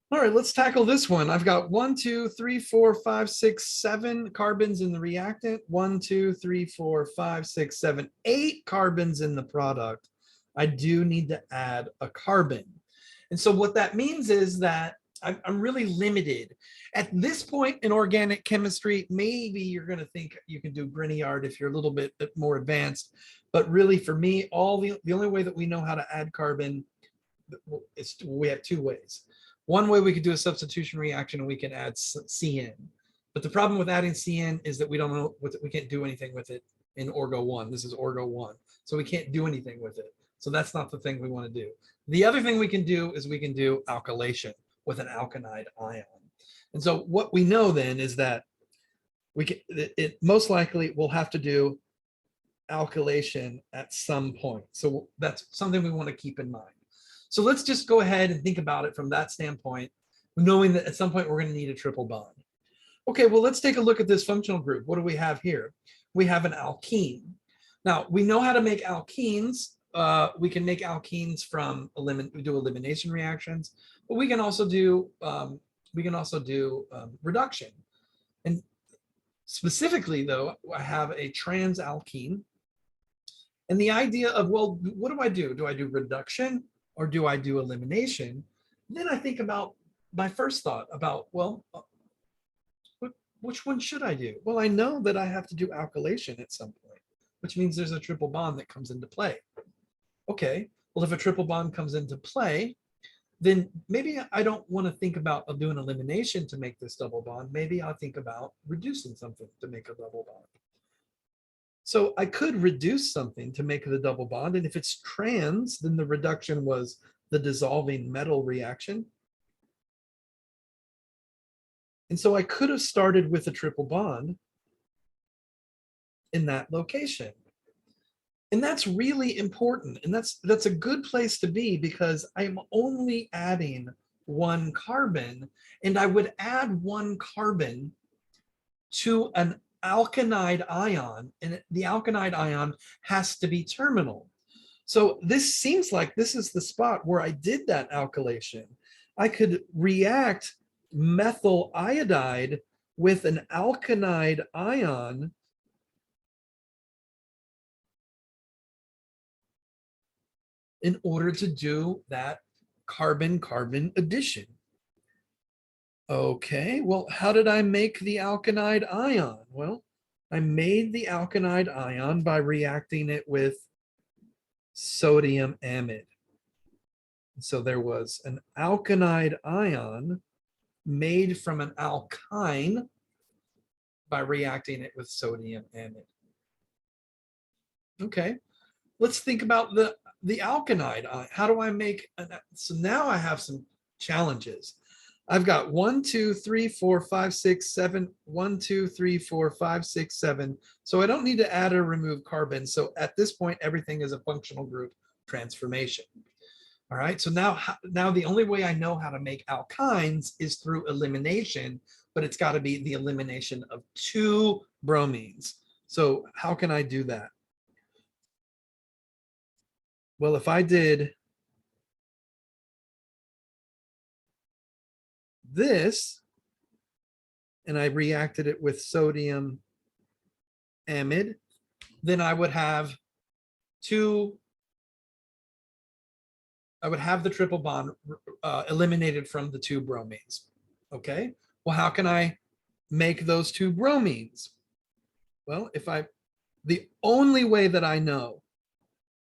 All right, let's tackle this one. I've got 1, 2, 3, 4, 5, 6, 7 carbons in the reactant. 1, 2, 3, 4, 5, 6, 7, 8 carbons in the product. I do need to add a carbon. And so what that means is that I'm really limited. At this point in organic chemistry, maybe you're going to think you can do Grignard if you're a little bit more advanced. But really, for me, the only way that we know how to add carbon is we have two ways. One way we could do a substitution reaction and we can add CN. But the problem with adding CN is that we don't know we can't do anything with it in Orgo 1. This is Orgo 1. So we can't do anything with it. So that's not the thing we want to do. The other thing we can do is we can do alkylation with an alkanide ion. And so what we know then is that it most likely will have to do alkylation at some point. So that's something we want to keep in mind. So let's just go ahead and think about it from that standpoint, knowing that at some point we're going to need a triple bond. Okay, well, let's take a look at this functional group. What do we have here? We have an alkene. Now, we know how to make alkenes. We can make alkenes from we do elimination reactions, but we can also do reduction. And specifically, though, I have a transalkene. And the idea of, well, what do I do? Do I do reduction or do I do elimination? Then I think about my first thought about, well, which one should I do? Well, I know that I have to do alkylation at some point, which means there's a triple bond that comes into play. Okay, well, if a triple bond comes into play, then maybe I don't want to think about doing elimination to make this double bond. Maybe I'll think about reducing something to make a double bond. So I could reduce something to make the double bond. And if it's trans, then the reduction was the dissolving metal reaction. And so I could have started with a triple bond in that location. And that's really important. And that's a good place to be because I'm only adding one carbon, and I would add one carbon to an alkanide ion, and the alkanide ion has to be terminal. So this seems like this is the spot where I did that alkylation. I could react methyl iodide with an alkanide ion in order to do that carbon-carbon addition. Okay, well, how did I make the alkanide ion? Well, I made the alkanide ion by reacting it with sodium amide. So there was an alkanide ion made from an alkyne by reacting it with sodium amide. Okay, let's think about the alkanide. How do I make so now I have some challenges. I've got 1, 2, 3, 4, 5, 6, 7, 1, 2, 3, 4, 5, 6, 7. So I don't need to add or remove carbon. So at this point, everything is a functional group transformation. All right, so now the only way I know how to make alkynes is through elimination, but it's got to be the elimination of 2 bromines. So how can I do that? Well, if I did this and I reacted it with sodium amide, then I would have the triple bond eliminated from the 2 bromines. Okay, well, how can I make those 2 bromines? Well, the only way that I know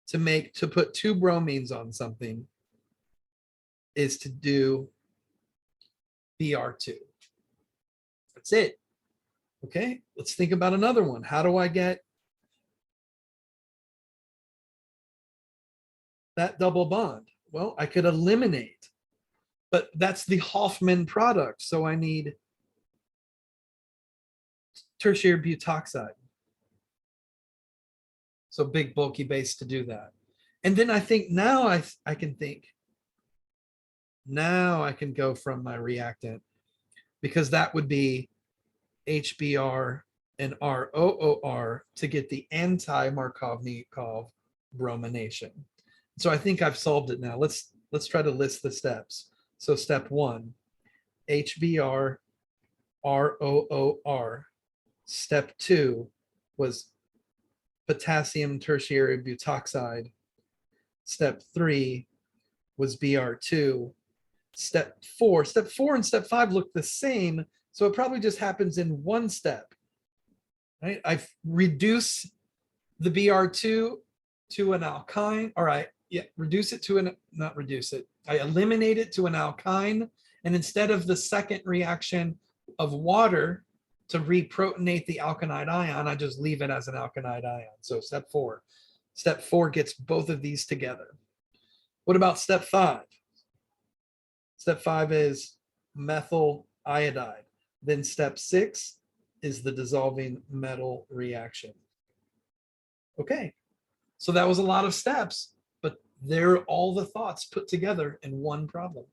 to put 2 bromines on something is to do Br2. That's it. Okay, let's think about another one. How do I get that double bond? Well, I could eliminate, but that's the Hoffman product. So I need tertiary butoxide. So big bulky base to do that. And then I think now I can think, now I can go from my reactant, because that would be HBr and ROOR to get the anti-Markovnikov bromination. So I think I've solved it now. Let's try to list the steps. So step 1, HBr, ROOR. Step 2 was potassium tertiary butoxide. Step 3 was Br2. Step 4 and step 5 look the same, so it probably just happens in one step. Right? I reduce the Br2 to an alkyne. All right, yeah, reduce it to an, not reduce it. I eliminate it to an alkyne, and instead of the second reaction of water to reprotonate the alkanite ion, I just leave it as an alkanite ion. So step 4. Step 4 gets both of these together. What about step 5? Step 5 is methyl iodide. Then step 6 is the dissolving metal reaction. Okay, so that was a lot of steps, but they're all the thoughts put together in one problem.